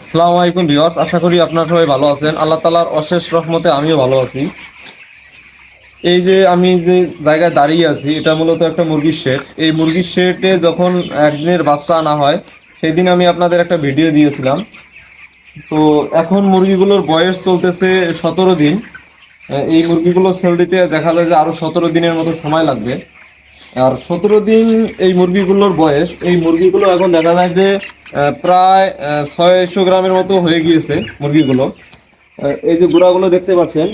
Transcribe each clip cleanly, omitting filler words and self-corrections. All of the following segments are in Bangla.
আসসালামু আলাইকুম ভিউয়ার্স, আশা করি আপনারা সবাই ভালো আছেন। আল্লাহ তাআলার অশেষ রহমতে আমিও ভালো আছি। এই যে আমি যে জায়গায় দাঁড়িয়ে আছি এটা মূলত একটা মুরগির শেড। এই মুরগির শেডে যখন একদিনের বাচ্চা আনা হয় সেই দিন আমি আপনাদের একটা ভিডিও দিয়েছিলাম। তো এখন মুরগিগুলোর বয়স চলতেছে 17 দিন। এই মুরগিগুলো সেল দিতে দেখা যায় যে আরো 17 দিনের মতো সময় লাগবে। আর 17 দিন এই মুরগিগুলোর বয়স, এই মুরগিগুলো এখন দেখা যায় যে প্রায় 600 গ্রামের মতো হয়ে গিয়েছে মুরগিগুলো। এই যে গুঁড়াগুলো দেখতে পাচ্ছেন,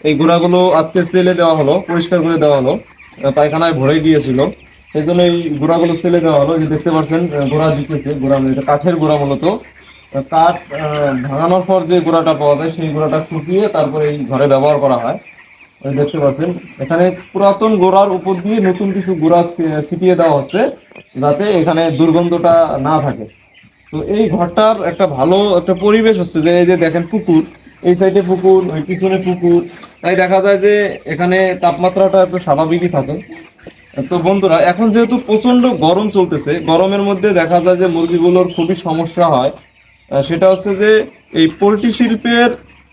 এই গুঁড়াগুলো আজকে সেলে দেওয়া হলো, পরিষ্কার করে দেওয়া হলো। পায়খানায় ভরে গিয়েছিল, সেই জন্য এই গুঁড়াগুলো সেলে দেওয়া হলো। এই যে দেখতে পাচ্ছেন গুঁড়া দিতেছে, গুঁড়া মানে এটা কাঠের গুঁড়া মূলত। কাঠ ভাঙানোর পর যে গুঁড়াটা পাওয়া যায় সেই গুঁড়াটা শুকিয়ে তারপরে এই ঘরে ব্যবহার করা হয়। এই দেখতে পাচ্ছেন এখানে পুরাতন গোড়ার উপর দিয়ে নতুন কিছু গোড়া ছিটিয়ে দেওয়া হচ্ছে, যাতে এখানে দুর্গন্ধটা না থাকে। তো এই ঘরটার একটা ভালো একটা পরিবেশ হচ্ছে যে এই যে দেখেন পুকুর, এই সাইডে পুকুর, ওই পিছনে পুকুর। তাই দেখা যায় যে এখানে তাপমাত্রাটা একটু স্বাভাবিকই থাকে। তো বন্ধুরা, এখন যেহেতু প্রচন্ড গরম চলতেছে, গরমের মধ্যে দেখা যায় যে মুরগিগুলোর খুবই সমস্যা হয়। সেটা হচ্ছে যে এই পোলট্রি শিল্পের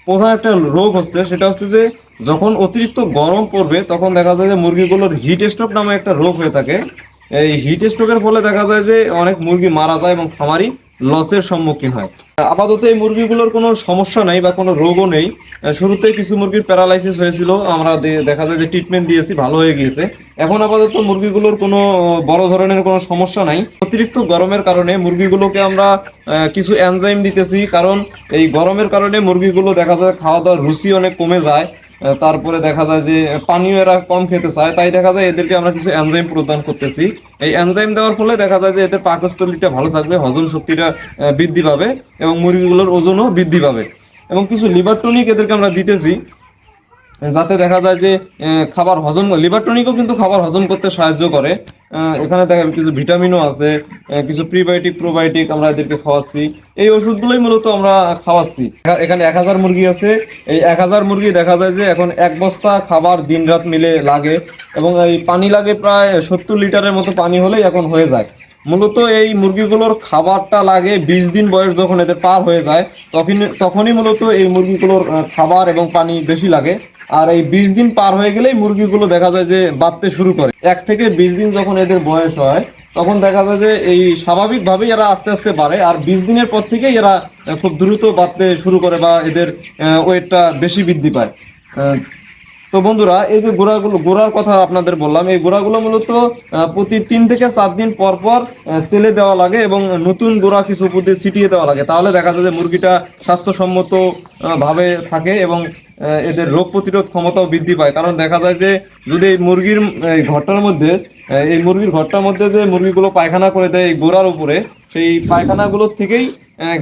প্রধান একটা রোগ হচ্ছে, সেটা হচ্ছে যে যখন অতিরিক্ত গরম পড়বে তখন দেখা যায় যে মুরগিগুলোর হিট স্ট্রোক নামে একটা রোগ হয়ে থাকে। এই হিট স্ট্রোকের ফলে দেখা যায় যে অনেক মুরগি মারা যায় এবং খামারি লসের সম্মুখীন হয়। আপাতত এই মুরগিগুলোর কোনো সমস্যা নেই বা কোনো রোগও নেই। শুরুতে কিছু মুরগির প্যারালাইসিস হয়েছিল, আমরা দেখা যায় যে ট্রিটমেন্ট দিয়েছি, ভালো হয়ে গিয়েছে। এখন আপাতত মুরগিগুলোর কোনো বড় ধরনের কোনো সমস্যা নাই। অতিরিক্ত গরমের কারণে মুরগিগুলোকে আমরা কিছু এনজাইম দিতেছি, কারণ এই গরমের কারণে মুরগিগুলো দেখা যায় খাওয়া দাওয়ার রুচি অনেক কমে যায়। তারপরে দেখা যায় যে পানীয় এরা কম খেতে চায়, তাই দেখা যায় এদেরকে আমরা কিছু এনজাইম প্রদান করতেছি। এই এনজাইম দেওয়ার ফলে দেখা যায় যে এদের পাকস্থলীটা ভালো থাকবে, হজম শক্তিটা বৃদ্ধি পাবে এবং মুরগিগুলোর ওজনও বৃদ্ধি পাবে। এবং কিছু লিভার টনিক এদেরকে আমরা দিতেছি, যাতে দেখা যায় যে খাবার হজম, লিভার টনিকও কিন্তু খাবার হজম করতে সাহায্য করে। এখানে দেখেন কিছু ভিটামিনও আছে, কিছু প্রিবায়োটিক প্রোবায়োটিক আমরা এদেরকে খাওয়াচ্ছি। এই ওষুধগুলোই মূলত আমরা খাওয়াচ্ছি। এখানে 1000 মুরগি আছে। এই 1000 মুরগি দেখা যায় যে এখন এক বস্তা খাবার দিন রাত মিলে লাগে, এবং এই পানি লাগে প্রায় 70 লিটারের মতো পানি হলেই এখন হয়ে যায়। মূলত এই মুরগিগুলোর খাবারটা লাগে 20 দিন বয়স যখন এদের পার হয়ে যায়, তখনই মূলত এই মুরগিগুলোর খাবার এবং পানি বেশি লাগে। আর এই 20 দিন পার হয়ে গেলেই মুরগিগুলো দেখা যায় যে বাড়তে শুরু করে। 1 থেকে 20 দিন যখন এদের বয়স হয় তখন দেখা যায় যে এই স্বাভাবিকভাবেই এরা আস্তে আস্তে বাড়ে, আর 20 দিনের পর থেকেই এরা খুব দ্রুত বাড়তে শুরু করে বা এদের ওয়েটটা বেশি বৃদ্ধি পায়। তো বন্ধুরা, এই যে গোড়ার কথা আপনাদের বললাম, এই গোড়াগুলো মূলত প্রতি 3 থেকে 4 দিন পর পর তেলে দেওয়া লাগে এবং নতুন গোড়া কিছু উপর দিয়ে ছিটিয়ে দেওয়া লাগে। তাহলে দেখা যায় যে মুরগিটা স্বাস্থ্যসম্মত ভাবে থাকে এবং এদের রোগ প্রতিরোধ ক্ষমতাও বৃদ্ধি পায়। কারণ দেখা যায় যে যদি এই মুরগির এই ঘরটার মধ্যে এই মুরগির ঘরটার মধ্যে যে মুরগিগুলো পায়খানা করে দেয় এই গোড়ার উপরে, সেই পায়খানাগুলোর থেকেই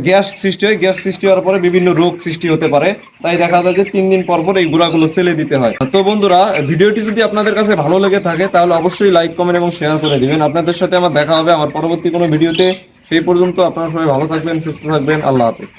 গ্যাস সৃষ্টি হয়। গ্যাস সৃষ্টি হওয়ার পরে বিভিন্ন রোগ সৃষ্টি হতে পারে। তাই দেখা যায় যে 3 দিন পর পর এই গুঁড়াগুলো ছেলে দিতে হয়। তো বন্ধুরা, ভিডিওটি যদি আপনাদের কাছে ভালো লেগে থাকে তাহলে অবশ্যই লাইক, কমেন্ট এবং শেয়ার করে দিবেন। আপনাদের সাথে আমার দেখা হবে আমার পরবর্তী কোনো ভিডিওতে। সেই পর্যন্ত আপনারা সবাই ভালো থাকবেন, সুস্থ থাকবেন। আল্লাহ হাফেজ।